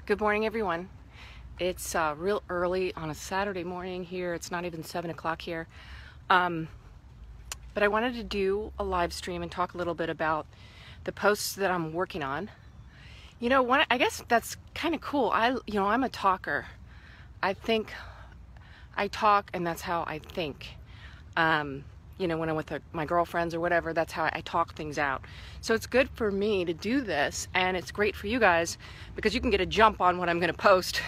Good morning, everyone. It's real early on a Saturday morning here. It's not even 7 o'clock here. But I wanted to do a live stream and talk a little bit about the posts that I'm working on. You know, I guess that's kind of cool. I'm a talker. I talk, and that's how I think. When I'm with my girlfriends or whatever, that's how I talk things out. So it's good for me to do this, and it's great for you guys because you can get a jump on what I'm going to post.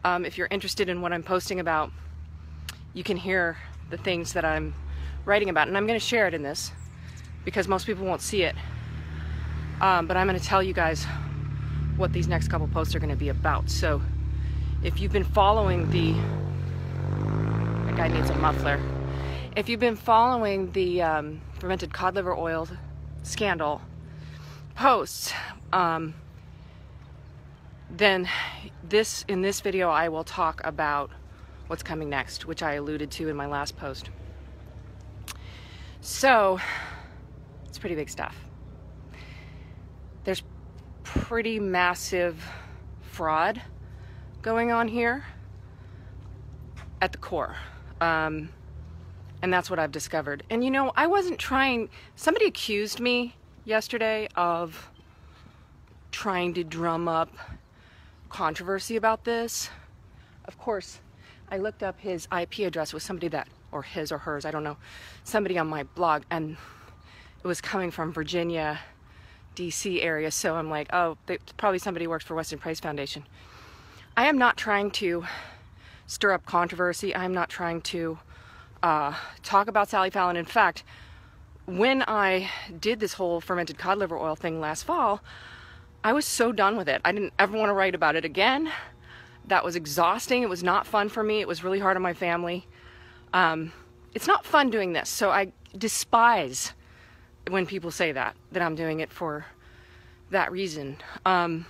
If you're interested in what I'm posting about, you can hear the things that I'm writing about, and I'm going to share it in this because most people won't see it. But I'm going to tell you guys what these next couple posts are going to be about. So if you've been following that guy needs a muffler. If you've been following the fermented cod liver oil scandal posts, then in this video I will talk about what's coming next, which I alluded to in my last post. So it's pretty big stuff. There's pretty massive fraud going on here at the core. And that's what I've discovered. And you know, I wasn't trying, somebody accused me yesterday of trying to drum up controversy about this. Of course, I looked up his IP address with somebody or his or hers, I don't know, somebody on my blog, and it was coming from Virginia, DC area. So I'm like, oh, probably somebody who works for Weston Price Foundation. I am not trying to stir up controversy. I'm not trying to talk about Sally Fallon. In fact, when I did this whole fermented cod liver oil thing last fall, I was so done with it. I didn't ever want to write about it again. That was exhausting. It was not fun for me. It was really hard on my family. It's not fun doing this, so I despise when people say that I'm doing it for that reason. And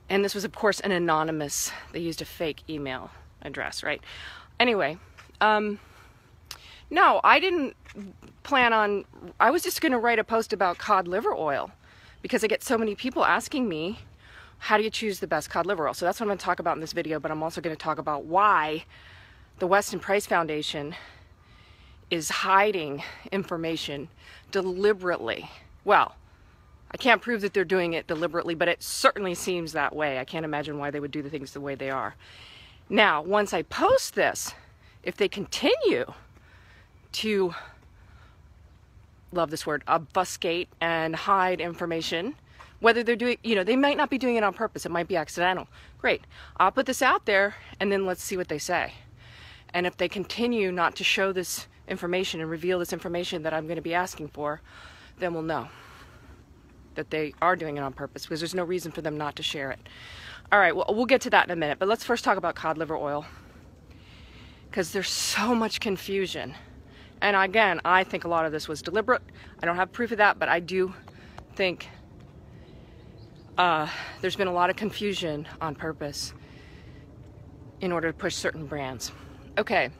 this was, of course, an anonymous, they used a fake email address, right? Anyway, no, I didn't plan on, I was just going to write a post about cod liver oil because I get so many people asking me, how do you choose the best cod liver oil? So that's what I'm going to talk about in this video, but I'm also going to talk about why the Weston Price Foundation is hiding information deliberately. Well, I can't prove that they're doing it deliberately, but it certainly seems that way. I can't imagine why they would do the things the way they are. Now, once I post this, if they continue to, love this word, obfuscate and hide information, whether they're doing, they might not be doing it on purpose, it might be accidental. Great. I'll put this out there and then let's see what they say. And if they continue not to show this information and reveal this information that I'm going to be asking for, then we'll know that they are doing it on purpose because there's no reason for them not to share it. All right, well, we'll get to that in a minute, but let's first talk about cod liver oil because there's so much confusion. And again, I think a lot of this was deliberate. I don't have proof of that, but I do think there's been a lot of confusion on purpose in order to push certain brands. Okay,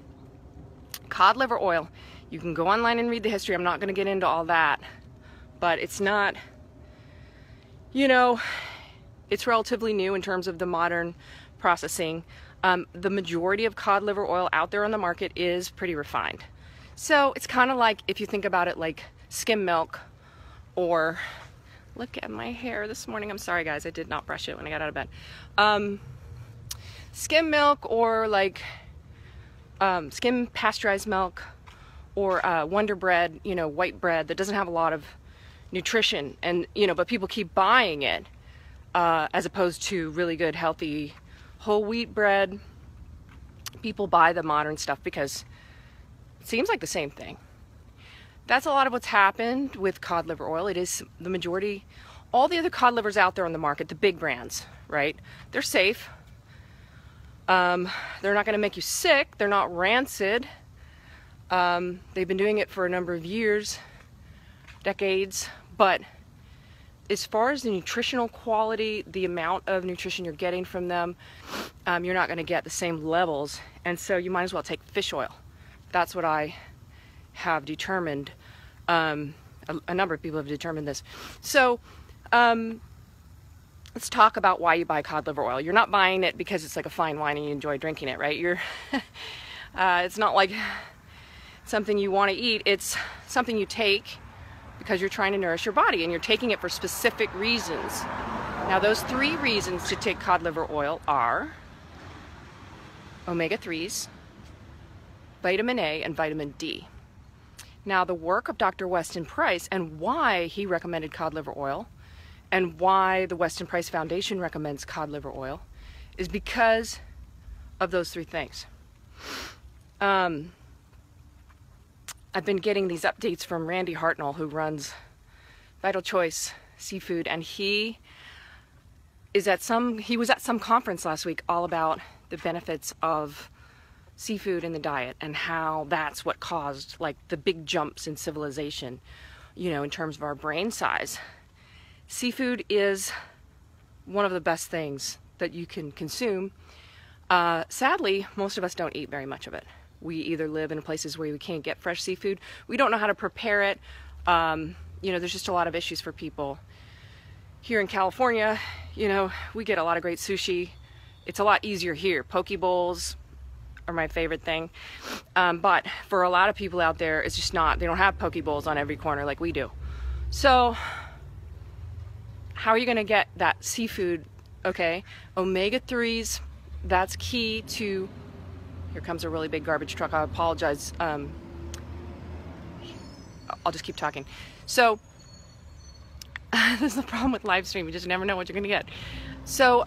cod liver oil. You can go online and read the history. I'm not going to get into all that, but it's not, it's relatively new in terms of the modern processing. The majority of cod liver oil out there on the market is pretty refined. So it's kind of like, if you think about it, like skim milk, or look at my hair this morning. I'm sorry guys, I did not brush it when I got out of bed. Skim milk, or like skim pasteurized milk, or Wonder Bread, white bread that doesn't have a lot of nutrition, and but people keep buying it. As opposed to really good, healthy, whole wheat bread. People buy the modern stuff because it seems like the same thing. That's a lot of what's happened with cod liver oil. It is the majority, all the other cod livers out there on the market, the big brands, right? They're safe. They're not going to make you sick. They're not rancid. They've been doing it for a number of years, decades, but as far as the nutritional quality, the amount of nutrition you're getting from them, you're not going to get the same levels, and so you might as well take fish oil. That's what I have determined. A number of people have determined this. So let's talk about why you buy cod liver oil. You're not buying it because it's like a fine wine and you enjoy drinking it, right? It's not like something you want to eat. It's something you take because you're trying to nourish your body, and you're taking it for specific reasons. Now, those 3 reasons to take cod liver oil are omega-3s, vitamin A, and vitamin D. Now, the work of Dr. Weston Price and why he recommended cod liver oil and why the Weston Price Foundation recommends cod liver oil is because of those 3 things. I've been getting these updates from Randy Hartnell, who runs Vital Choice Seafood, and he was at some conference last week all about the benefits of seafood in the diet and how that's what caused like the big jumps in civilization, you know, in terms of our brain size. Seafood is one of the best things that you can consume. Sadly, most of us don't eat very much of it. We either live in places where we can't get fresh seafood. We don't know how to prepare it. You know, there's just a lot of issues for people. Here in California, you know, we get a lot of great sushi. It's a lot easier here. Poke bowls are my favorite thing. But for a lot of people out there, it's just not. They don't have poke bowls on every corner like we do. So how are you going to get that seafood? Okay, omega-3s, that's key to... Here comes a really big garbage truck. I apologize. I'll just keep talking. So, this is the problem with live stream. You just never know what you're going to get. So,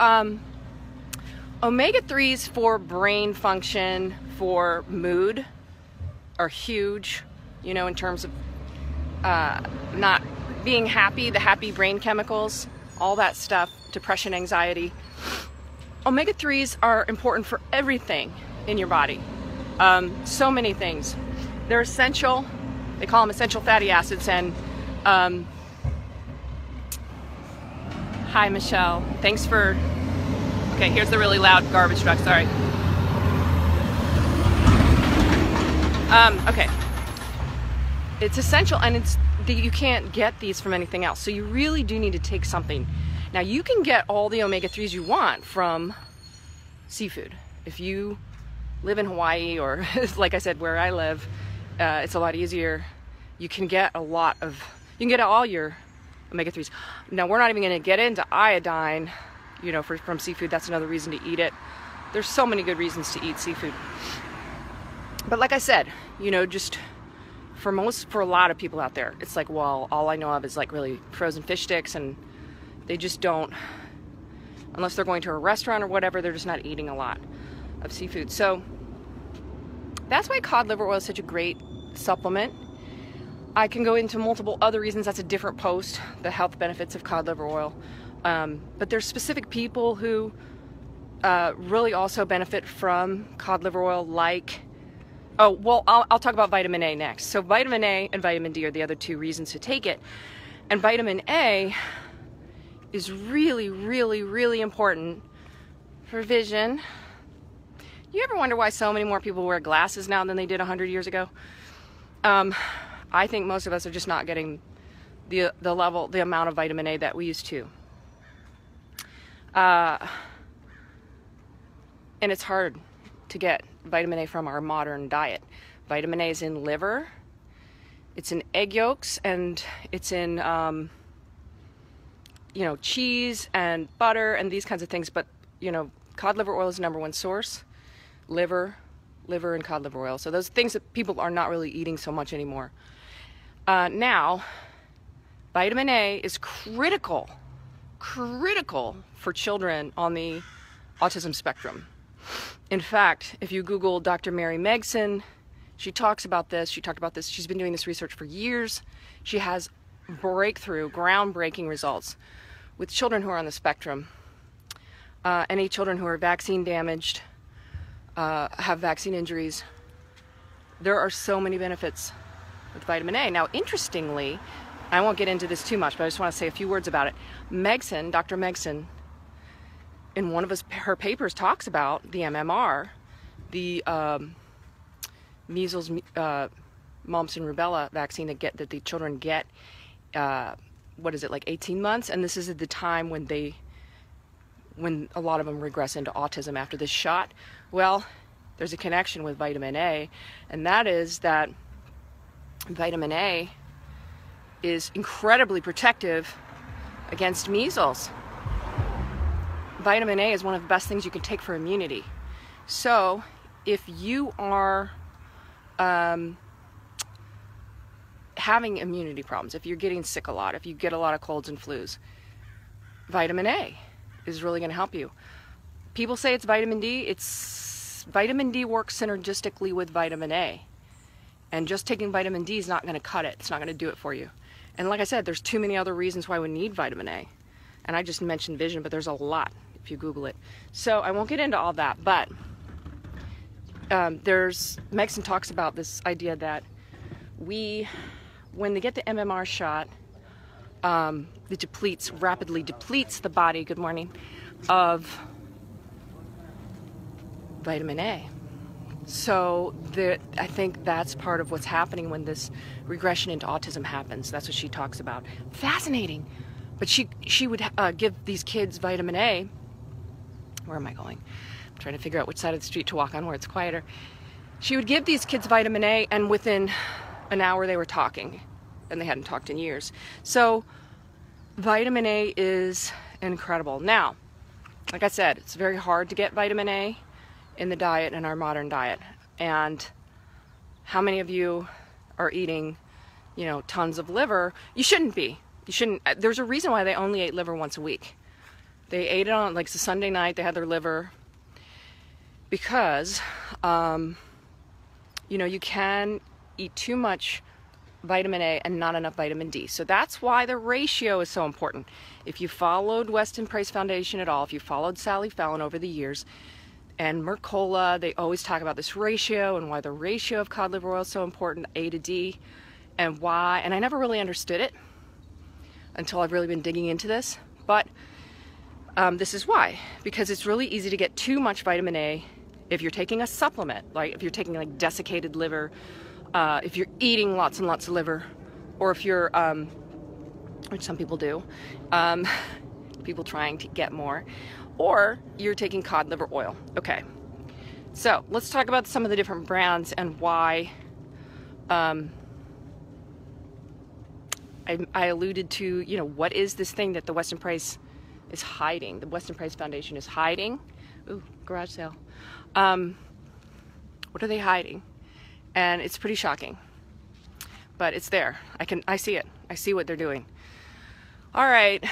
omega-3s for brain function, for mood, are huge, you know, in terms of not being happy, the happy brain chemicals, all that stuff, depression, anxiety. Omega-3s are important for everything in your body. So many things. They're essential. They call them essential fatty acids. And hi, Michelle. Thanks for... Okay, here's the really loud garbage truck. Sorry. Okay. It's essential, and you can't get these from anything else. So you really do need to take something. Now, you can get all the omega-3s you want from seafood. If you live in Hawaii, or like I said, where I live, it's a lot easier. You can get you can get all your omega-3s. Now, we're not even going to get into iodine, you know, from seafood. That's another reason to eat it. There's so many good reasons to eat seafood. But like I said, you know, just for a lot of people out there, it's like, well, all I know of is like really frozen fish sticks, and they just don't, unless they're going to a restaurant or whatever, they're just not eating a lot of seafood. So that's why cod liver oil is such a great supplement. I can go into multiple other reasons. That's a different post, the health benefits of cod liver oil. But there's specific people who really also benefit from cod liver oil, like, oh, well, I'll talk about vitamin A next. So vitamin A and vitamin D are the other 2 reasons to take it. And vitamin A is really, really, really important for vision. You ever wonder why so many more people wear glasses now than they did 100 years ago? I think most of us are just not getting the amount of vitamin A that we used to. And it's hard to get vitamin A from our modern diet. Vitamin A is in liver, it's in egg yolks, and it's in, you know, cheese and butter and these kinds of things. But, you know, cod liver oil is the #1 source. Liver and cod liver oil. So those things that people are not really eating so much anymore. Now, vitamin A is critical for children on the autism spectrum. In fact, if you Google Dr. Mary Megson, she talks about this. She talked about this. She's been doing this research for years. She has groundbreaking results with children who are on the spectrum. Any children who are vaccine damaged, have vaccine injuries. There are so many benefits with vitamin A. Now, interestingly, I won't get into this too much, but I just want to say a few words about it. Megson, Dr. Megson, in one of her papers talks about the MMR, the measles, mumps, and rubella vaccine that the children get, what is it, like 18 months? And this is at the time when they when a lot of them regress into autism after this shot? Well, there's a connection with vitamin A, and that is that vitamin A is incredibly protective against measles. Vitamin A is one of the best things you can take for immunity. So if you are having immunity problems, if you're getting sick a lot, if you get a lot of colds and flus, vitamin A is really going to help you. People say it's vitamin D. Vitamin D works synergistically with vitamin A. And just taking vitamin D is not going to cut it. It's not going to do it for you. And like I said, there's too many other reasons why we need vitamin A. And I just mentioned vision, but there's a lot if you Google it. So I won't get into all that, but Megson talks about this idea that when they get the MMR shot, it rapidly depletes the body, good morning, of vitamin A. So I think that's part of what's happening when this regression into autism happens. That's what she talks about. Fascinating. But she would give these kids vitamin A. Where am I going? I'm trying to figure out which side of the street to walk on where it's quieter. She would give these kids vitamin A, and within an hour they were talking, and they hadn't talked in years. So vitamin A is incredible. Now, like I said, it's very hard to get vitamin A in the diet, in our modern diet. And how many of you are eating, tons of liver? You shouldn't be. You shouldn't. There's a reason why they only ate liver once a week. They ate it on, like, the Sunday night, they had their liver, because, you can eat too much vitamin A and not enough vitamin D. So that's why the ratio is so important. If you followed Weston Price Foundation at all, if you followed Sally Fallon over the years, and Mercola, they always talk about this ratio and why the ratio of cod liver oil is so important, A to D, and why. And I never really understood it until I've really been digging into this. But this is why. Because it's really easy to get too much vitamin A if you're taking a supplement, like if you're taking like desiccated liver, if you're eating lots and lots of liver, or if you're, which some people do, people trying to get more, or you're taking cod liver oil. Okay, so let's talk about some of the different brands and why I alluded to, what is this thing that the Weston Price is hiding? The Weston Price Foundation is hiding. Ooh, garage sale. What are they hiding? And it's pretty shocking, but it's there. I see it. I see what they're doing. All right.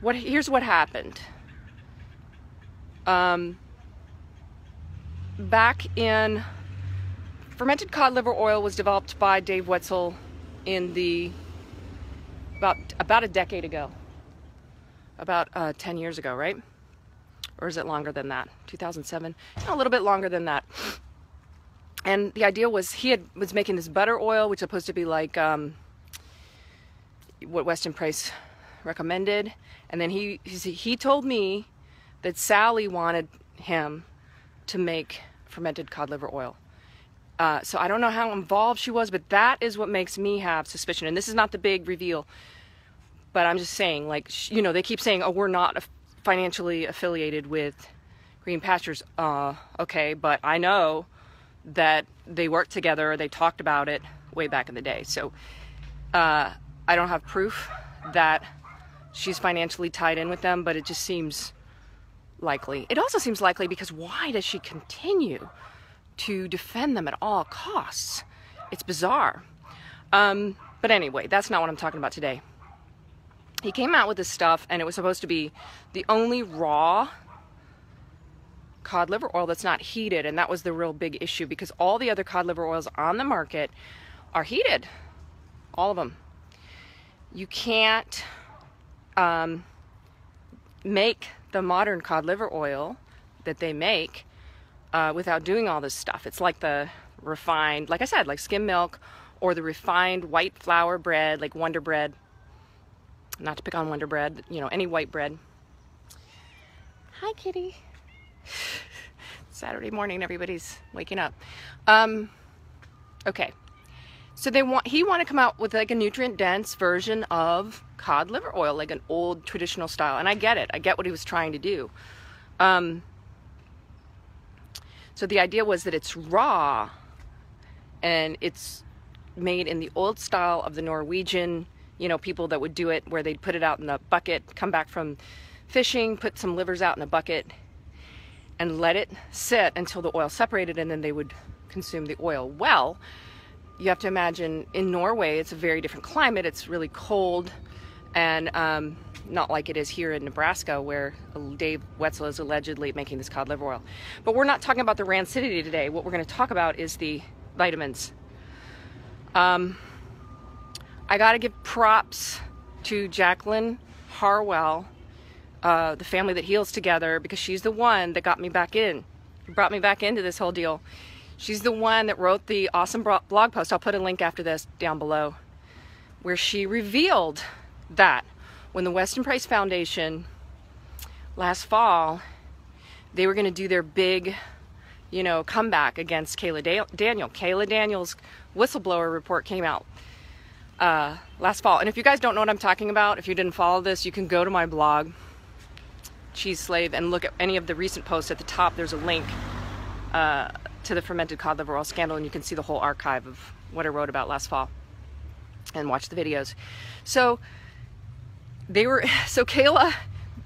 Here's what happened. Back in fermented cod liver oil was developed by Dave Wetzel in about a decade ago, about 10 years ago, right? Or is it longer than that? 2007? A little bit longer than that. And the idea was was making this butter oil, which is supposed to be like what Weston Price recommended. And then he told me that Sally wanted him to make fermented cod liver oil. So I don't know how involved she was, but that is what makes me have suspicion. And this is not the big reveal, but I'm just saying, like, they keep saying, oh, we're not financially affiliated with Green Pastures. Okay, but I know that they worked together, they talked about it way back in the day. So I don't have proof that she's financially tied in with them, but it just seems likely. It also seems likely because why does she continue to defend them at all costs? It's bizarre. But anyway, that's not what I'm talking about today. He came out with this stuff, and it was supposed to be the only raw cod liver oil that's not heated, and that was the real big issue, because all the other cod liver oils on the market are heated. All of them. You can't make the modern cod liver oil that they make without doing all this stuff. It's like the refined, like I said, like skim milk, or the refined white flour bread, like Wonder Bread. Not to pick on Wonder Bread, any white bread. Hi, kitty. Saturday morning, everybody's waking up. Okay, So he wanted to come out with like a nutrient dense version of cod liver oil, like an old traditional style. And I get it. I get what he was trying to do. So the idea was that it's raw and it's made in the old style of the Norwegian, you know, people that would do it where they'd put it out in the bucket, come back from fishing, put some livers out in a bucket and let it sit until the oil separated, and then they would consume the oil. Well, you have to imagine in Norway, it's a very different climate. It's really cold and not like it is here in Nebraska, where Dave Wetzel is allegedly making this cod liver oil. But we're not talking about the rancidity today. What we're going to talk about is the vitamins. I got to give props to Jacqueline Harwell, the family that heals together, because she's the one that got me back in, brought me back into this whole deal. She's the one that wrote the awesome blog post. I'll put a link after this down below, where she revealed that when the Weston Price Foundation last fall, they were going to do their big, you know, comeback against Kayla Daniel. Kayla Daniel's whistleblower report came out last fall. And if you guys don't know what I'm talking about, if you didn't follow this, you can go to my blog, Cheese Slave, and look at any of the recent posts. At the top, there's a link to the fermented cod liver oil scandal, and you can see the whole archive of what I wrote about last fall and watch the videos. So Kayla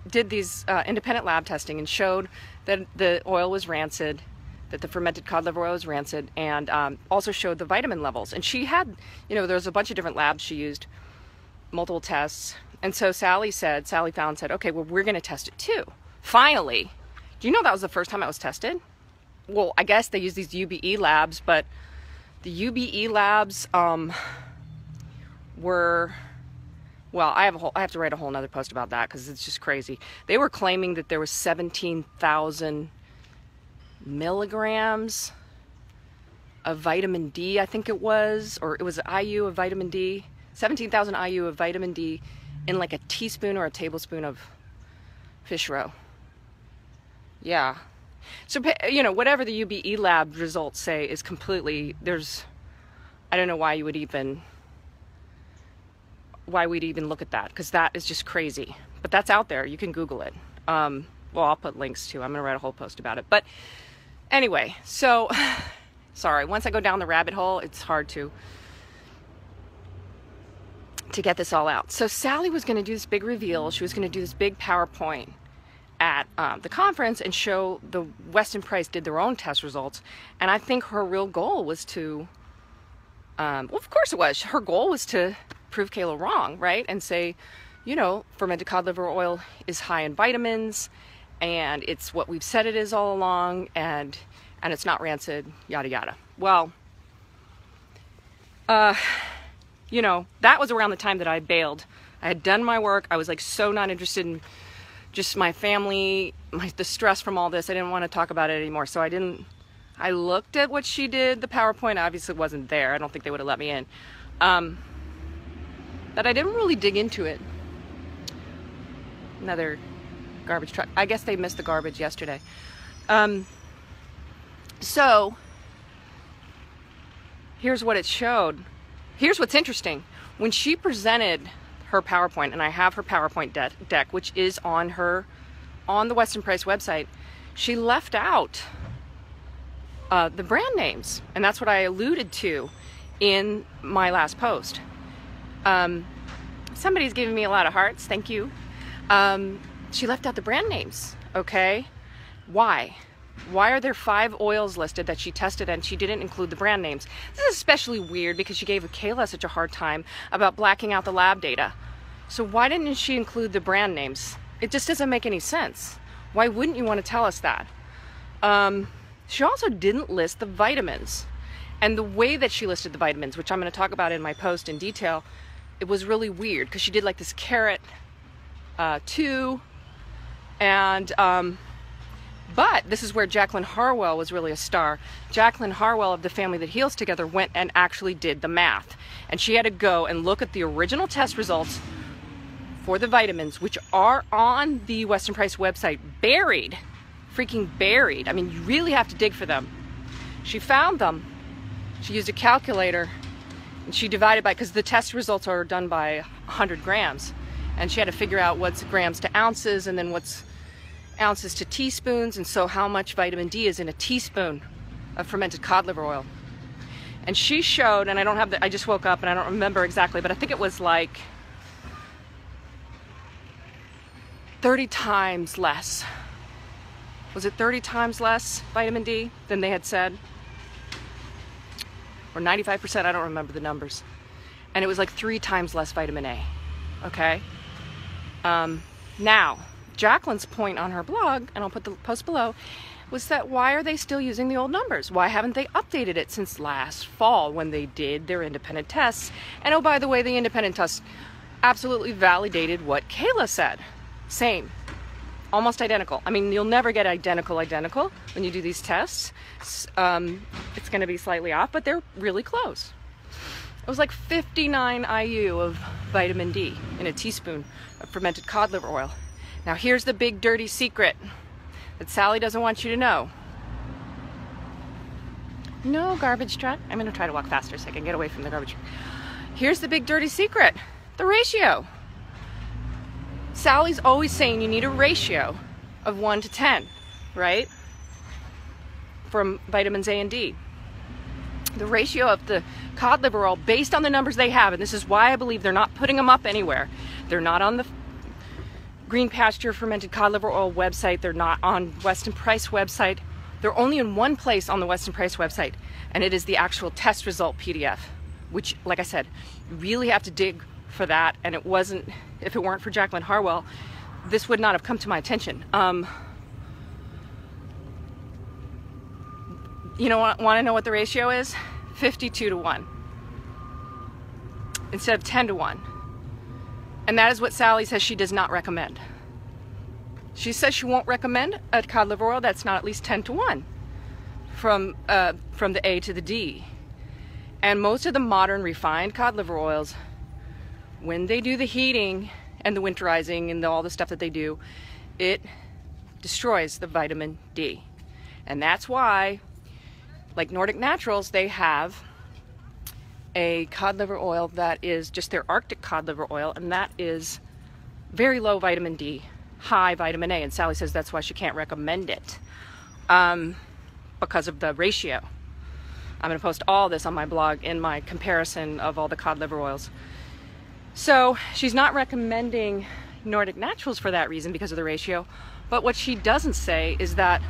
did these independent lab testing and showed that the oil was rancid, that the fermented cod liver oil was rancid, and also showed the vitamin levels. And she had, you know, there was a bunch of different labs she used, multiple tests. And so Sally Fallon said, okay, well, we're going to test it too. Finally. Do you know that was the first time it was tested? Well, I guess they use these UBE labs, but the UBE labs were... Well, I have to write a whole nother post about that because it's just crazy. They were claiming that there was 17,000 milligrams of vitamin D, I think it was, or it was IU of vitamin D, 17,000 IU of vitamin D in like a teaspoon or a tablespoon of fish roe. Yeah. So, you know, whatever the UBE lab results say is completely, I don't know why you would even... why we'd even look at that, because that is just crazy. But that's out there. You can Google it. Well, I'll put links too. I'm going to write a whole post about it. But anyway, so sorry. Once I go down the rabbit hole, it's hard to get this all out. So Sally was going to do this big reveal. She was going to do this big PowerPoint at the conference and show the Weston Price did their own test results. And I think her real goal was to, well, of course it was. Her goal was to prove Kayla wrong, right? And say, you know, fermented cod liver oil is high in vitamins, and it's what we've said it is all along, and it's not rancid, yada yada. Well, you know, that was around the time that I bailed. I had done my work. I was like so not interested in just my family, the stress from all this. I didn't want to talk about it anymore. So I looked at what she did. The PowerPoint obviously wasn't there. I don't think they would have let me in. But I didn't really dig into it. Another garbage truck. I guess they missed the garbage yesterday. So here's what it showed. Here's what's interesting. When she presented her PowerPoint, and I have her PowerPoint deck, which is on the Weston Price website, she left out the brand names, and that's what I alluded to in my last post. Somebody's giving me a lot of hearts, thank you. She left out the brand names, okay? Why? Why are there 5 oils listed that she tested and she didn't include the brand names? This is especially weird because she gave Kayla such a hard time about blacking out the lab data. So why didn't she include the brand names? It just doesn't make any sense. Why wouldn't you want to tell us that? She also didn't list the vitamins. And the way that she listed the vitamins, which I'm going to talk about in my post in detail, it was really weird because she did like this carrot 2, and but this is where Jacqueline Harwell was really a star. Jacqueline Harwell of the Family That Heals Together went and actually did the math, and she had to go and look at the original test results for the vitamins, which are on the Weston Price website, buried, freaking buried. I mean, you really have to dig for them. She found them. She used a calculator, And she divided by, because the test results are done by 100 grams. And she had to figure out what's grams to ounces, and then what's ounces to teaspoons, and so how much vitamin D is in a teaspoon of fermented cod liver oil. And she showed, and I just woke up and I don't remember exactly, but I think it was like 30 times less. Was it 30 times less vitamin D than they had said? Or 95%, I don't remember the numbers. And it was like 3 times less vitamin A, okay? Now, Jacqueline's point on her blog, and I'll put the post below, was that why are they still using the old numbers? Why haven't they updated it since last fall when they did their independent tests? And oh, by the way, the independent tests absolutely validated what Kayla said. Same. Almost identical. I mean, you'll never get identical when you do these tests. It's going to be slightly off, but they're really close. It was like 59 IU of vitamin D in a teaspoon of fermented cod liver oil. Now here's the big dirty secret that Sally doesn't want you to know. No, garbage truck. I'm going to try to walk faster so I can get away from the garbage truck. Here's the big dirty secret. The ratio. Sally's always saying you need a ratio of 1 to 10, right? From vitamins A and D. The ratio of the cod liver oil, based on the numbers they have, and this is why I believe they're not putting them up anywhere. They're not on the Green Pasture Fermented Cod Liver Oil website. They're not on Weston Price website. They're only in one place on the Weston Price website, and it is the actual test result PDF, which, like I said, you really have to dig for that, and it wasn't, if it weren't for Jacqueline Harwell, this would not have come to my attention. You know what? Want to know what the ratio is? 52 to 1 instead of 10 to 1. And that is what Sally says she does not recommend. She says she won't recommend a cod liver oil that's not at least 10 to 1 from the A to the D. And most of the modern refined cod liver oils, when they do the heating and the winterizing and all the stuff that they do, it destroys the vitamin D. And that's why, like Nordic Naturals, they have a cod liver oil that is just their Arctic cod liver oil, and that is very low vitamin D, high vitamin A, and Sally says that's why she can't recommend it, because of the ratio. I'm going to post all this on my blog in my comparison of all the cod liver oils. So she's not recommending Nordic Naturals for that reason, because of the ratio, but what she doesn't say is that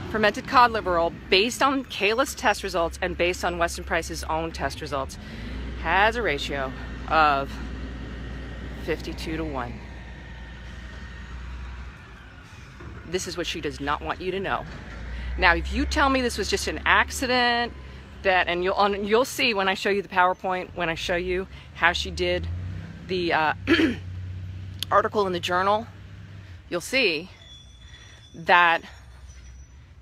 fermented cod liver oil, based on Kayla's test results and based on Weston Price's own test results, has a ratio of 52 to 1. This is what she does not want you to know. Now, if you tell me this was just an accident, and you'll see when I show you the PowerPoint, when I show you how she did the article in the journal, you'll see that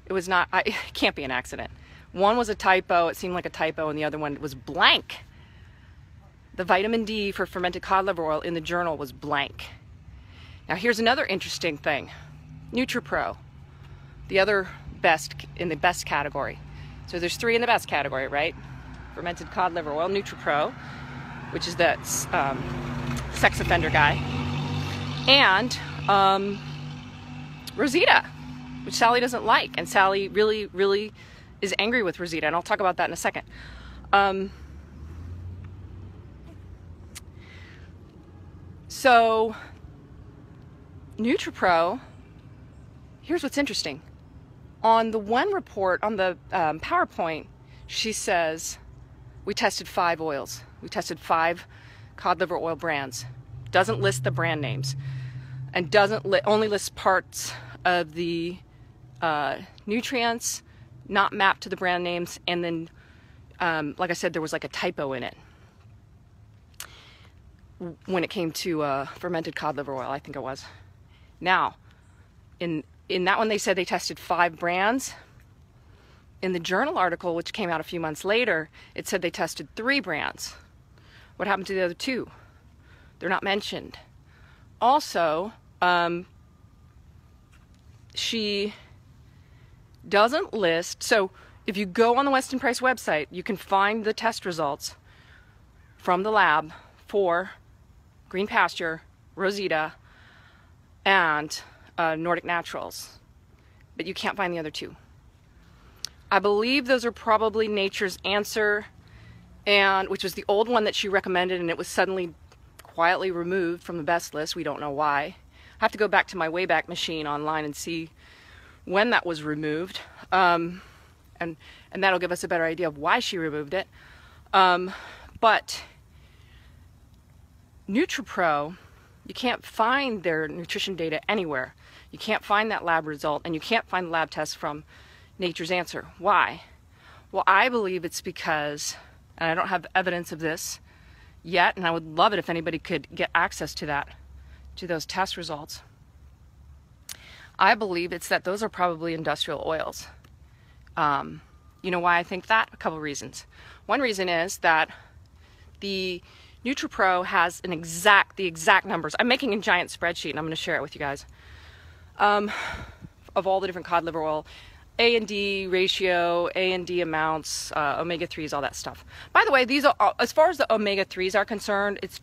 it was not, it can't be an accident. One was a typo, it seemed like a typo, and the other one was blank. The vitamin D for fermented cod liver oil in the journal was blank. Now here's another interesting thing. NutriPro, the other best, in the best category. So there's 3 in the best category, right? Fermented cod liver oil, NutriPro, which is that sex offender guy, and Rosita, which Sally doesn't like, and Sally really is angry with Rosita, and I'll talk about that in a second. So NutriPro, here's what's interesting. On the one report, on the PowerPoint, she says we tested 5 oils. We tested 5 cod liver oil brands. Doesn't list the brand names, and only lists parts of the nutrients not mapped to the brand names, and then like I said, there was like a typo in it when it came to fermented cod liver oil, I think it was. Now, in that one they said they tested 5 brands. In the journal article, which came out a few months later, it said they tested 3 brands. What happened to the other 2? They're not mentioned. Also, she doesn't list, so if you go on the Weston Price website, you can find the test results from the lab for Green Pasture, Rosita, and Nordic Naturals, but you can't find the other two. I believe those are probably Nature's Answer, and which was the old one that she recommended, and it was suddenly quietly removed from the best list. We don't know why. I have to go back to my Wayback Machine online and see when that was removed, and that'll give us a better idea of why she removed it. But NutriPro, you can't find their nutrition data anywhere. You can't find that lab result, and you can't find the lab test from Nature's Answer. Why? Well, I believe it's because, and I don't have evidence of this yet, and I would love it if anybody could get access to that, to those test results. I believe it's that those are probably industrial oils. You know why I think that? A couple reasons. One reason is that the NutriPro has the exact numbers. I'm making a giant spreadsheet, and I'm going to share it with you guys, of all the different cod liver oil, A&D ratio, A&D amounts, omega-3s, all that stuff. By the way, these are, as far as the omega-3s are concerned, it's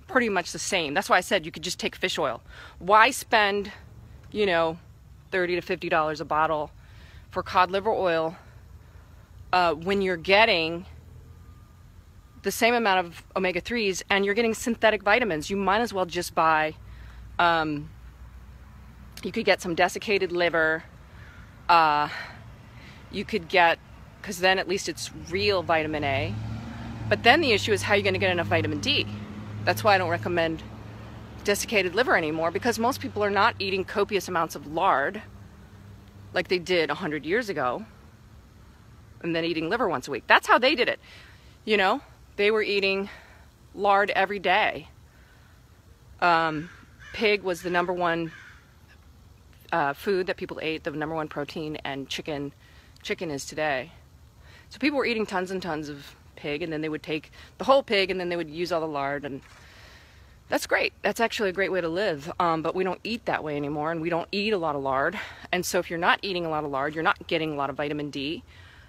pretty much the same. That's why I said you could just take fish oil. Why spend, you know, $30 to $50 a bottle for cod liver oil when you're getting the same amount of omega-3s and you're getting synthetic vitamins? You might as well just buy, you could get some desiccated liver, you could get, because then at least it's real vitamin A, but then the issue is how you're going to get enough vitamin D. That's why I don't recommend desiccated liver anymore, because most people are not eating copious amounts of lard like they did 100 years ago, and then eating liver once a week. That's how they did it. You know, they were eating lard every day. Pig was the #1 food that people ate, the #1 protein, and chicken is today. So people were eating tons and tons of pig, and then they would take the whole pig and then they would use all the lard, and that's great. That's actually a great way to live, but we don't eat that way anymore, and we don't eat a lot of lard. And so if you're not eating a lot of lard, you're not getting a lot of vitamin D.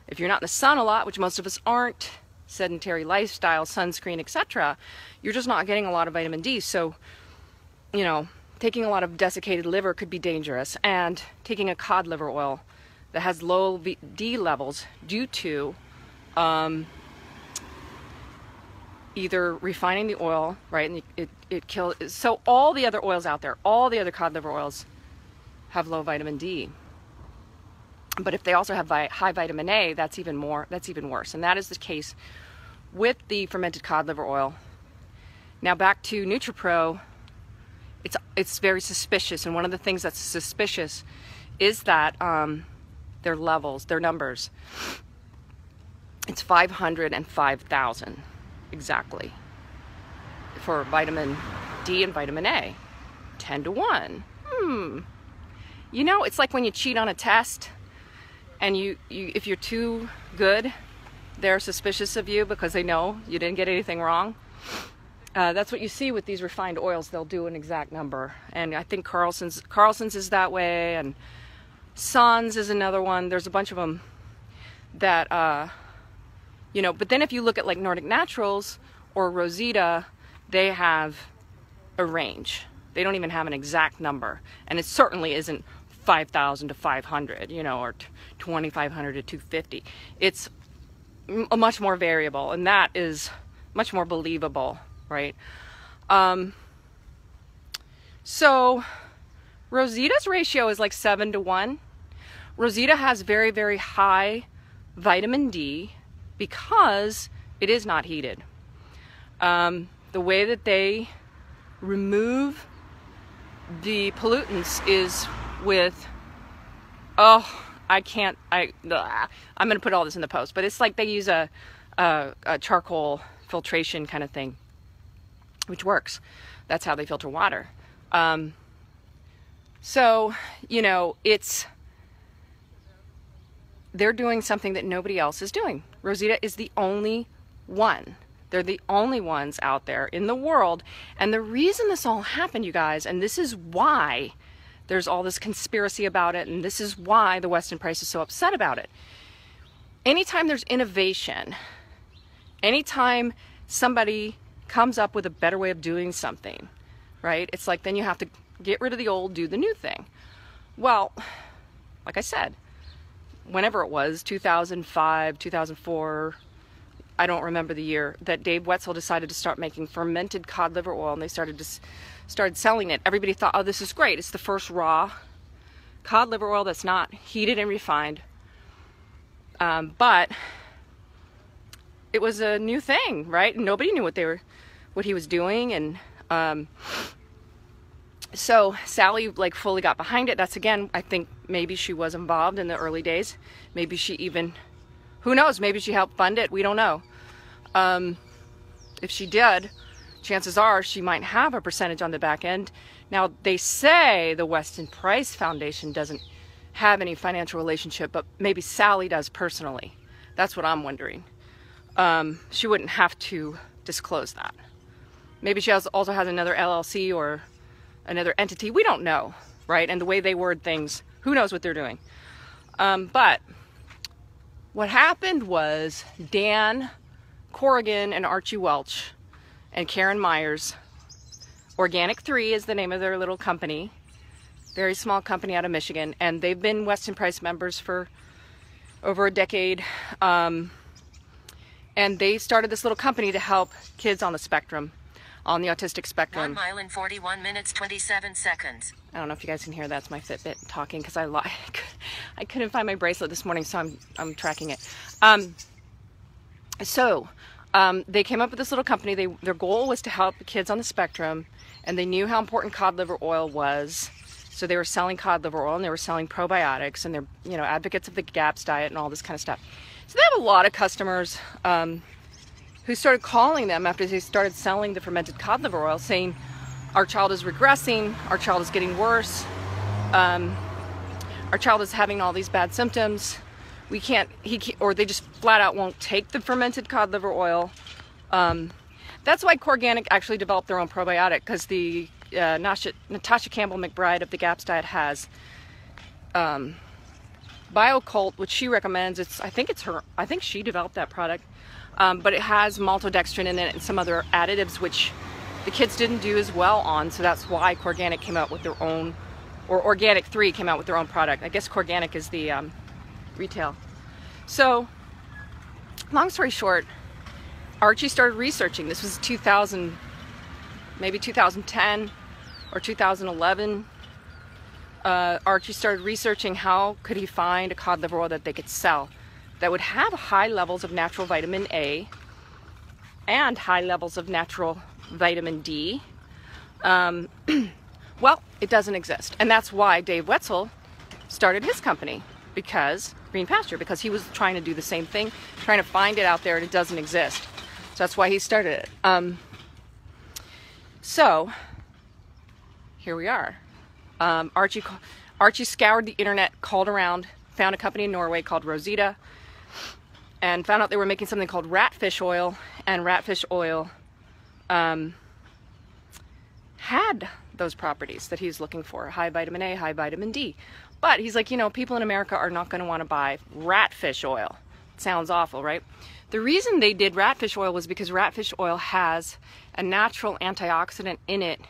If you're not in the sun a lot, which most of us aren't, sedentary lifestyle, sunscreen, etc., you're just not getting a lot of vitamin D. So, you know, taking a lot of desiccated liver could be dangerous, and taking a cod liver oil that has low D levels due to either refining the oil, right, and it kills. So all the other oils out there, all the other cod liver oils have low vitamin D. But if they also have high vitamin A, that's even worse. And that is the case with the fermented cod liver oil. Now back to NutriPro, it's very suspicious, and one of the things that's suspicious is that their levels, their numbers, it's 500 and 5,000 exactly for vitamin D and vitamin A, 10 to 1. You know, it's like when you cheat on a test, and you if you're too good, they're suspicious of you because they know you didn't get anything wrong. That's what you see with these refined oils. They'll do an exact number, and I think Carlson's is that way, and Son's is another one. There's a bunch of them that you know. But then if you look at like Nordic Naturals or Rosita, they have a range. They don't even have an exact number, and it certainly isn't 5,000 to 500, you know, or 2,500 to 250. It's much more variable, and that is much more believable, right? So Rosita's ratio is like 7 to 1. Rosita has very, very high vitamin D because it is not heated. The way that they remove the pollutants is with, I'm gonna put all this in the post, but it's like they use a charcoal filtration kind of thing, which works. That's how they filter water. So, you know, they're doing something that nobody else is doing. Rosita is the only one. They're the only ones out there in the world. And the reason this all happened, you guys, and this is why there's all this conspiracy about it, and this is why the Weston Price is so upset about it. Anytime there's innovation, anytime somebody comes up with a better way of doing something, right? It's like then you have to get rid of the old, do the new thing. Well, like I said, whenever it was, 2005, 2004, I don't remember the year, that Dave Wetzel decided to start making fermented cod liver oil, and they started selling it. Everybody thought, oh, this is great. It's the first raw cod liver oil that's not heated and refined. But it was a new thing, right? Nobody knew what he was doing, and so Sally like fully got behind it. That's, again, I think maybe she was involved in the early days. Maybe she even, who knows, maybe she helped fund it. We don't know. If she did, chances are she might have a percentage on the back end. Now, they say the Weston Price Foundation doesn't have any financial relationship, but maybe Sally does personally. That's what I'm wondering. She wouldn't have to disclose that. Maybe she also has another LLC or another entity. We don't know, right? And the way they word things, who knows what they're doing. But what happened was Dan Corrigan and Archie Welch and Karen Myers, Organic 3 is the name of their little company, very small company out of Michigan, and they've been Weston Price members for over a decade. And they started this little company to help kids on the spectrum, on the autistic spectrum. 1 mile and 41 minutes, 27 seconds. I don't know if you guys can hear that's my Fitbit talking, because I couldn't find my bracelet this morning, so I'm tracking it. They came up with this little company. Their goal was to help kids on the spectrum, and they knew how important cod liver oil was. So they were selling cod liver oil, and they were selling probiotics, and they're advocates of the GAPS diet and all this kind of stuff. So they have a lot of customers who started calling them after they started selling the fermented cod liver oil, saying, our child is regressing, our child is getting worse, our child is having all these bad symptoms, or they just flat out won't take the fermented cod liver oil. That's why Corganic actually developed their own probiotic, because the Natasha Campbell McBride of the GAPS diet has BioCult, which she recommends. I think she developed that product. But it has maltodextrin in it and some other additives which the kids didn't do as well on, so that's why Corganic came out with their own, or Organic 3 came out with their own product. I guess Corganic is the retail. So, long story short, Archie started researching. This was 2000, maybe 2010 or 2011. Archie started researching how could he find a cod liver oil that they could sell that would have high levels of natural vitamin A and high levels of natural vitamin D. Well, it doesn't exist. And that's why Dave Wetzel started his company, Green Pasture, because he was trying to do the same thing, trying to find it out there, and it doesn't exist. So that's why he started it. So here we are. Archie scoured the internet, called around, found a company in Norway called Rosita, and found out they were making something called ratfish oil, and ratfish oil had those properties that he's looking for: high vitamin A, high vitamin D. But he's like, people in America are not going to want to buy ratfish oil. It sounds awful, right? The reason they did ratfish oil was because ratfish oil has a natural antioxidant in it,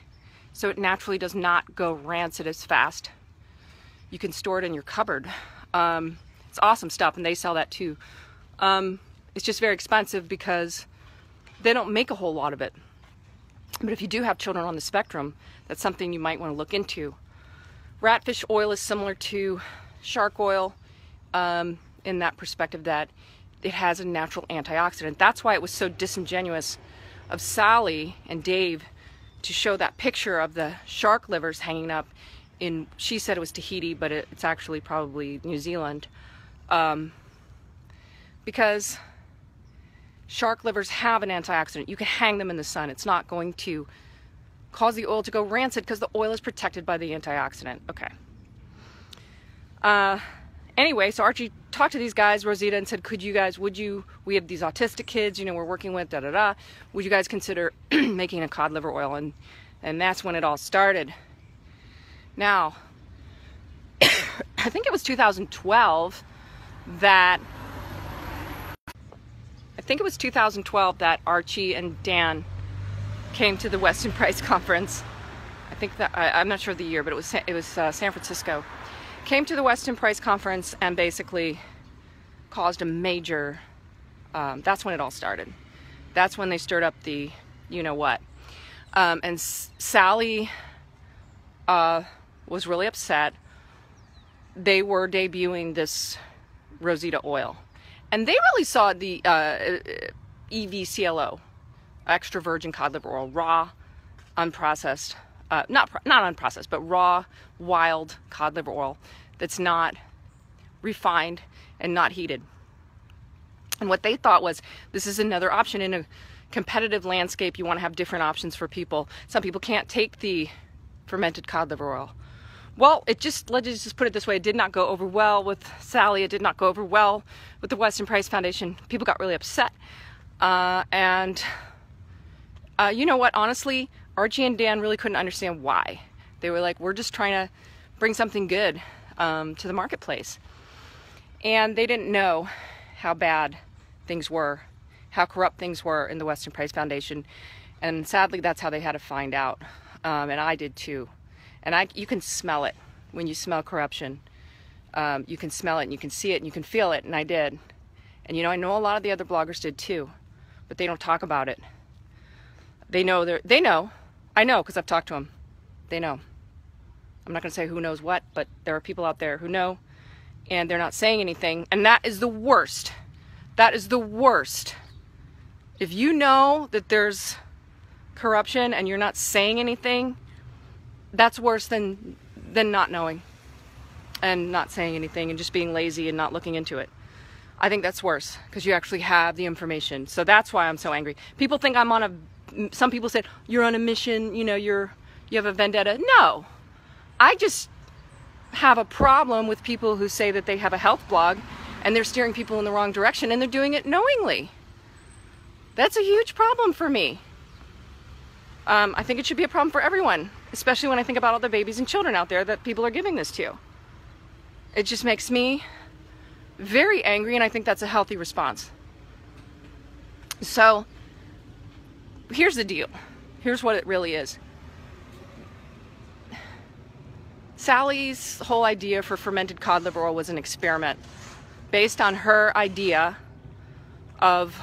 so it naturally does not go rancid as fast. You can store it in your cupboard. It's awesome stuff, and they sell that too. It's just very expensive because they don't make a whole lot of it. But if you do have children on the spectrum, that's something you might want to look into. Ratfish oil is similar to shark oil in that perspective that it has a natural antioxidant. That's why it was so disingenuous of Sally and Dave to show that picture of the shark livers hanging up in, she said it was Tahiti, but it's actually probably New Zealand. Because shark livers have an antioxidant. You can hang them in the sun. It's not going to cause the oil to go rancid because the oil is protected by the antioxidant. Okay. Anyway, so Archie talked to these guys, Rosita, and said, we have these autistic kids, we're working with, would you guys consider making a cod liver oil? And that's when it all started. Now, I think it was 2012 that think it was 2012 that Archie and Dan came to the Weston Price conference. I think that, I'm not sure of the year, but it was San Francisco. Came to the Weston Price conference and basically caused a major, that's when it all started. That's when they stirred up the you-know-what. And Sally was really upset. They were debuting this Rosita oil. And they really saw the FCLO, extra virgin cod liver oil, raw, unprocessed, not unprocessed, but raw, wild cod liver oil that's not refined and not heated. And what they thought was, this is another option in a competitive landscape. You want to have different options for people. Some people can't take the fermented cod liver oil. Well, let's just put it this way, it did not go over well with Sally. It did not go over well with the Weston Price Foundation. People got really upset. You know what, honestly, Archie and Dan really couldn't understand why. They were like, we're just trying to bring something good to the marketplace. And they didn't know how bad things were, how corrupt things were in the Weston Price Foundation. And sadly, that's how they had to find out. And I did too. And you can smell it when you smell corruption. You can smell it and you can see it and you can feel it, and I did. And I know a lot of the other bloggers did too, but they don't talk about it. They know, I know because I've talked to them. They know. I'm not going to say who knows what, but there are people out there who know, and they're not saying anything, and that is the worst. That is the worst. If you know that there's corruption and you're not saying anything, that's worse than not knowing and not saying anything and just being lazy and not looking into it. I think that's worse because you actually have the information. So that's why I'm so angry. People think I'm on some people said, you're on a mission, you have a vendetta. No, I just have a problem with people who say that they have a health blog and they're steering people in the wrong direction and they're doing it knowingly. That's a huge problem for me. I think it should be a problem for everyone, especially when I think about all the babies and children out there that people are giving this to. It just makes me very angry, and I think that's a healthy response. So, here's the deal. Here's what it really is. Sally's whole idea for fermented cod liver oil was an experiment based on her idea of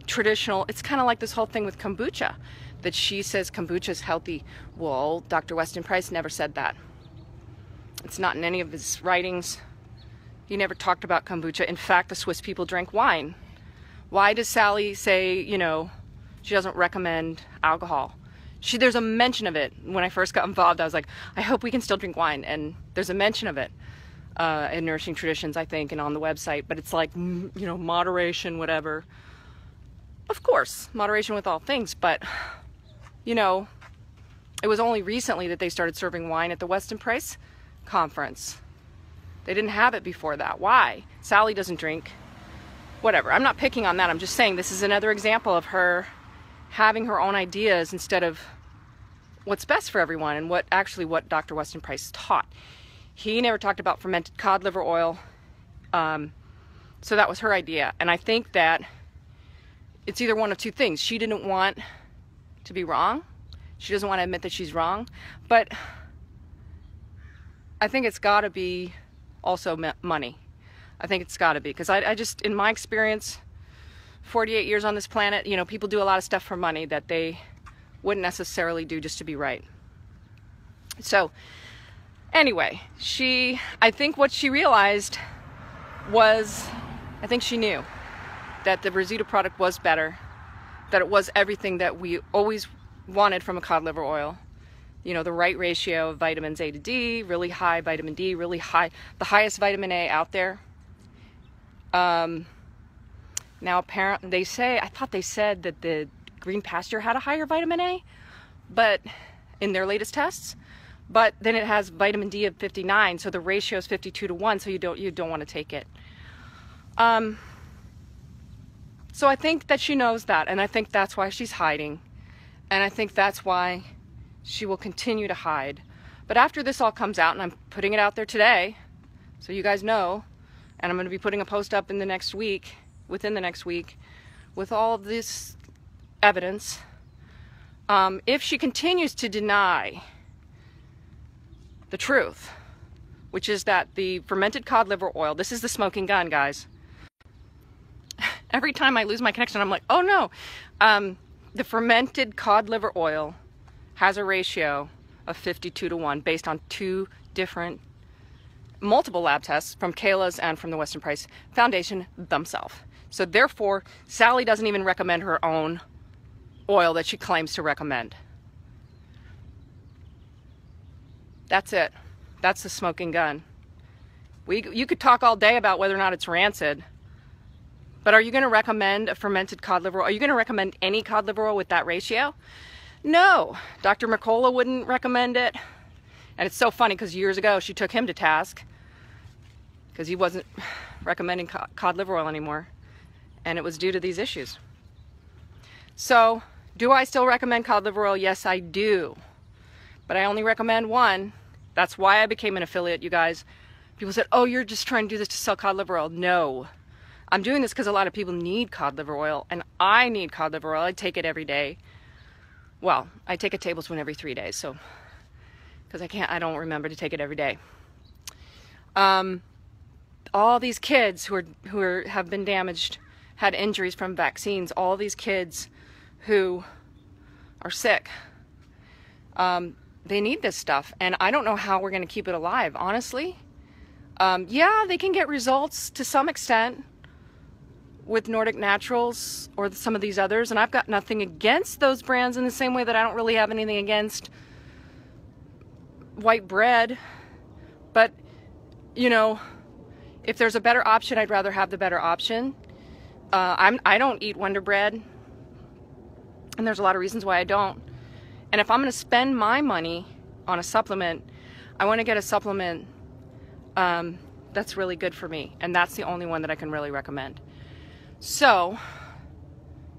traditional. It's kind of like this whole thing with kombucha, that she says kombucha is healthy. Well, Dr. Weston Price never said that. It's not in any of his writings. He never talked about kombucha. In fact, the Swiss people drank wine. Why does Sally say, she doesn't recommend alcohol? There's a mention of it. When I first got involved, I was like, I hope we can still drink wine. And there's a mention of it in Nourishing Traditions, I think, and on the website. But it's like, moderation, whatever. Of course, moderation with all things, but, it was only recently that they started serving wine at the Weston Price conference. They didn't have it before that. Why? Sally doesn't drink. Whatever. I'm not picking on that. I'm just saying this is another example of her having her own ideas instead of what's best for everyone and what Dr. Weston Price taught. He never talked about fermented cod liver oil. So that was her idea. And I think that it's either one of two things. She didn't want to be wrong. She doesn't want to admit that she's wrong. But I think it's got to be also money. I think it's got to be. Because I just, in my experience, 48 years on this planet, people do a lot of stuff for money that they wouldn't necessarily do just to be right. So, anyway, I think what she realized was, I think she knew that the Rosita product was better, that it was everything that we always wanted from a cod liver oil. The right ratio of vitamins A to D, really high vitamin D, really high, the highest vitamin A out there. Now apparently I thought they said that the green pasture had a higher vitamin A, but in their latest tests, but then it has vitamin D of 59, so the ratio is 52-1, so you don't want to take it. So I think that she knows that, and I think that's why she's hiding. And I think that's why she will continue to hide. But after this all comes out, and I'm putting it out there today, so you guys know, and I'm going to be putting a post up in the next week, within the next week with all of this evidence. If she continues to deny the truth, which is that the fermented cod liver oil, this is the smoking gun, guys. Every time I lose my connection, I'm like, oh no. The fermented cod liver oil has a ratio of 52-1 based on two different, multiple lab tests from Kayla's and from the Weston Price Foundation themselves. So therefore, Sally doesn't even recommend her own oil that she claims to recommend. That's it. That's the smoking gun. You could talk all day about whether or not it's rancid, but are you going to recommend a fermented cod liver oil? Are you going to recommend any cod liver oil with that ratio? No. Dr. Mercola wouldn't recommend it. And it's so funny because years ago she took him to task because he wasn't recommending cod liver oil anymore. And it was due to these issues. So, do I still recommend cod liver oil? Yes, I do. But I only recommend one. That's why I became an affiliate, you guys. People said, oh, you're just trying to do this to sell cod liver oil. No. I'm doing this because a lot of people need cod liver oil, and I need cod liver oil. I take it every day. Well, I take a tablespoon every 3 days, so, because I don't remember to take it every day. All these kids who have been damaged, had injuries from vaccines, all these kids who are sick, they need this stuff, and I don't know how we're going to keep it alive, honestly. Yeah, they can get results to some extent with Nordic Naturals or some of these others, and I've got nothing against those brands in the same way that I don't really have anything against white bread. But, you know, if there's a better option, I'd rather have the better option. I don't eat Wonder Bread, and there's a lot of reasons why I don't. And if I'm going to spend my money on a supplement, I want to get a supplement that's really good for me, and that's the only one that I can really recommend. So,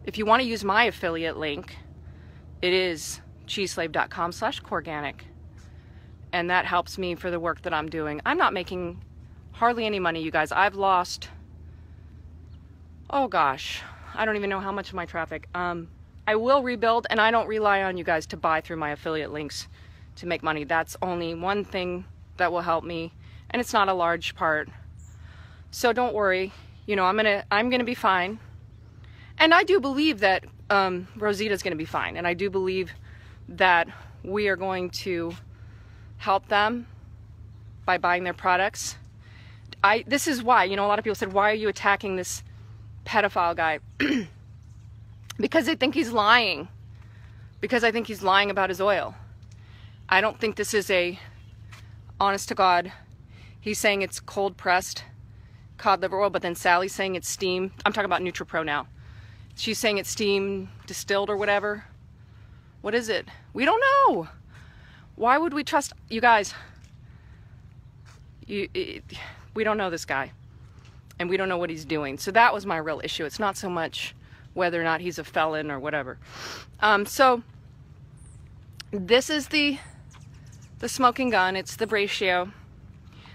if you want to use my affiliate link, it is cheeseslave.com/corganic, and that helps me for the work that I'm doing. I'm not making hardly any money, you guys. I've lost, oh gosh, I don't even know how much of my traffic. I will rebuild, and I don't rely on you guys to buy through my affiliate links to make money. That's only one thing that will help me, and it's not a large part. So don't worry. You know, I'm gonna be fine. And I do believe that Rosita's gonna be fine, and I do believe that we are going to help them by buying their products. This is why, you know, a lot of people said, why are you attacking this pedophile guy? Because they think he's lying. Because I think he's lying about his oil. I don't think this is a, honest to God, he's saying it's cold pressed cod liver oil, but then Sally's saying it's steam. I'm talking about NutriPro now. She's saying it's steam distilled or whatever. What is it? We don't know. Why would we trust you guys? We don't know this guy, and we don't know what he's doing. So that was my real issue. It's not so much whether or not he's a felon or whatever. So this is the smoking gun. It's the ratio.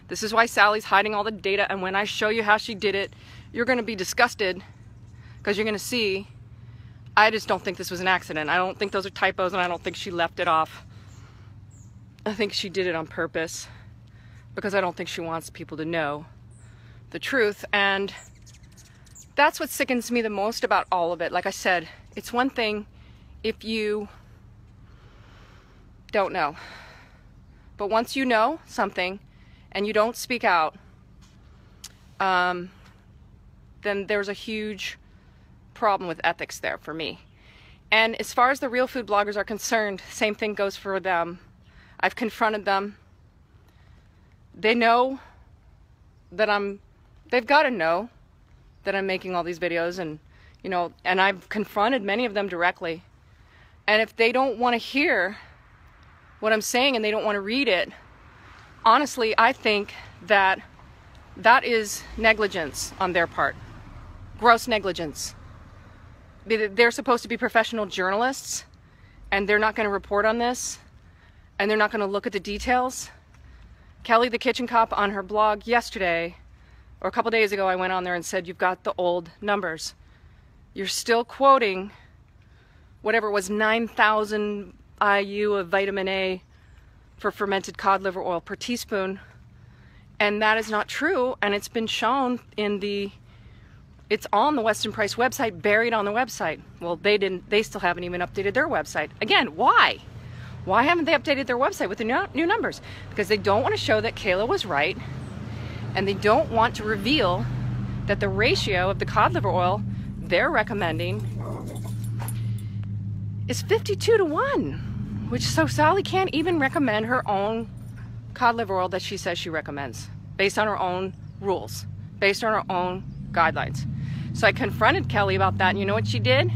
This is why Sally's hiding all the data, and when I show you how she did it, you're going to be disgusted, because you're going to see, I just don't think this was an accident. I don't think those are typos, and I don't think she left it off. I think she did it on purpose, because I don't think she wants people to know the truth, and that's what sickens me the most about all of it. Like I said, it's one thing if you don't know, but once you know something, and you don't speak out, then there's a huge problem with ethics there for me. And as far as the real food bloggers are concerned, same thing goes for them. I've confronted them. They know that they've got to know that I'm making all these videos, and, you know, and I've confronted many of them directly. And if they don't want to hear what I'm saying and they don't want to read it, honestly, I think that that is negligence on their part. Gross negligence. They're supposed to be professional journalists, and they're not going to report on this, and they're not going to look at the details. Kelly the Kitchen Cop on her blog yesterday, or a couple days ago, I went on there and said, you've got the old numbers. You're still quoting whatever it was, 9,000 IU of vitamin A for fermented cod liver oil per teaspoon. And that is not true. And it's been shown it's on the Weston Price website, buried on the website. Well, they still haven't even updated their website. Again, why? Why haven't they updated their website with the new numbers? Because they don't want to show that Kayla was right, and they don't want to reveal that the ratio of the cod liver oil they're recommending is 52 to 1, so Sally can't even recommend her own cod liver oil that she says she recommends based on her own rules, based on her own guidelines. So I confronted Kelly about that, and you know what she did?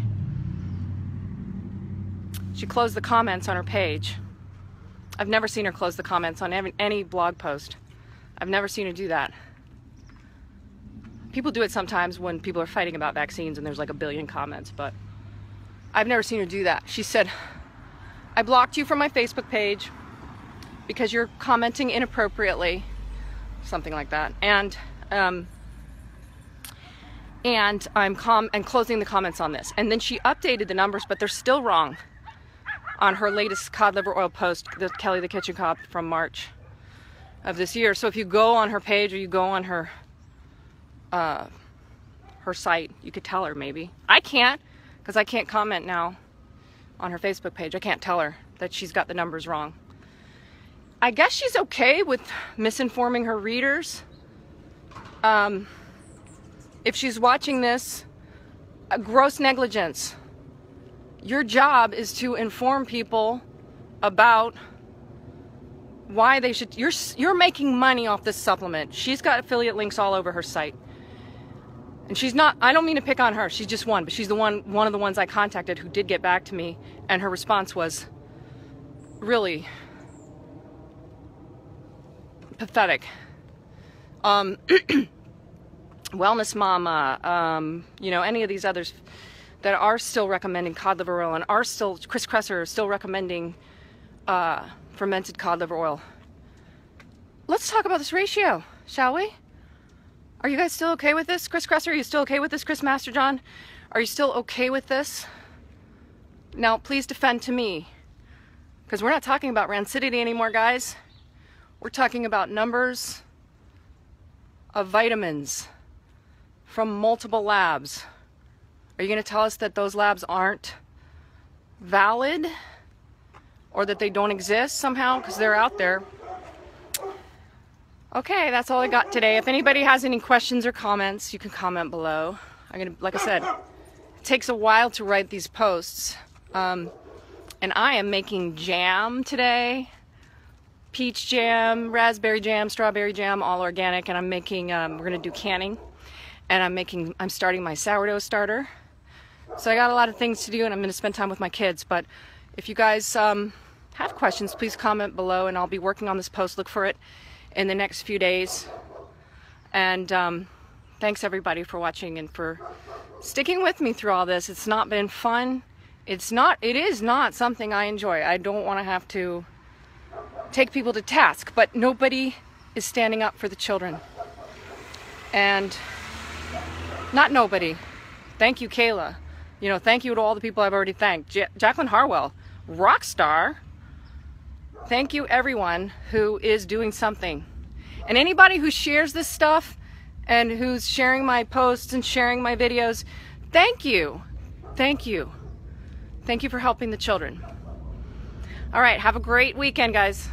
She closed the comments on her page. I've never seen her close the comments on any blog post. I've never seen her do that. People do it sometimes when people are fighting about vaccines and there's like a billion comments, but I've never seen her do that. She said, I blocked you from my Facebook page because you're commenting inappropriately, something like that. And I'm closing the comments on this. And then she updated the numbers, but they're still wrong on her latest cod liver oil post, the Kelly the Kitchen Cop from March of this year. So if you go on her page or you go on her site, you could tell her maybe. I can't, because I can't comment now on her Facebook page. I can't tell her that she's got the numbers wrong. I guess she's okay with misinforming her readers. If she's watching this, gross negligence. Your job is to inform people about why they should. You're making money off this supplement. She's got affiliate links all over her site. And she's not, I don't mean to pick on her, she's just one, but she's one of the ones I contacted who did get back to me, and her response was really pathetic. Wellness Mama, you know, any of these others that are still recommending cod liver oil, and are still, Chris Kresser is still recommending fermented cod liver oil. Let's talk about this ratio, shall we? Are you guys still okay with this? Chris Kresser, are you still okay with this? Chris Masterjohn, are you still okay with this? Now, please defend to me, because we're not talking about rancidity anymore, guys. We're talking about numbers of vitamins from multiple labs. Are you going to tell us that those labs aren't valid, or that they don't exist somehow because they're out there? Okay, that's all I got today. If anybody has any questions or comments, you can comment below. Like I said, it takes a while to write these posts. And I am making jam today. Peach jam, raspberry jam, strawberry jam, all organic. And I'm making, we're gonna do canning. And I'm starting my sourdough starter. So I got a lot of things to do, and I'm gonna spend time with my kids. But if you guys have questions, please comment below, and I'll be working on this post. Look for it in the next few days. And thanks everybody for watching and for sticking with me through all this. It's not been fun. It is not something I enjoy. I don't want to have to take people to task, but nobody is standing up for the children. And not nobody. Thank you, Kayla. You know, thank you to all the people I've already thanked. Jacqueline Harwell, rock star. Thank you, everyone who is doing something. And anybody who shares this stuff and who's sharing my posts and sharing my videos, thank you. Thank you. Thank you for helping the children. All right, have a great weekend, guys.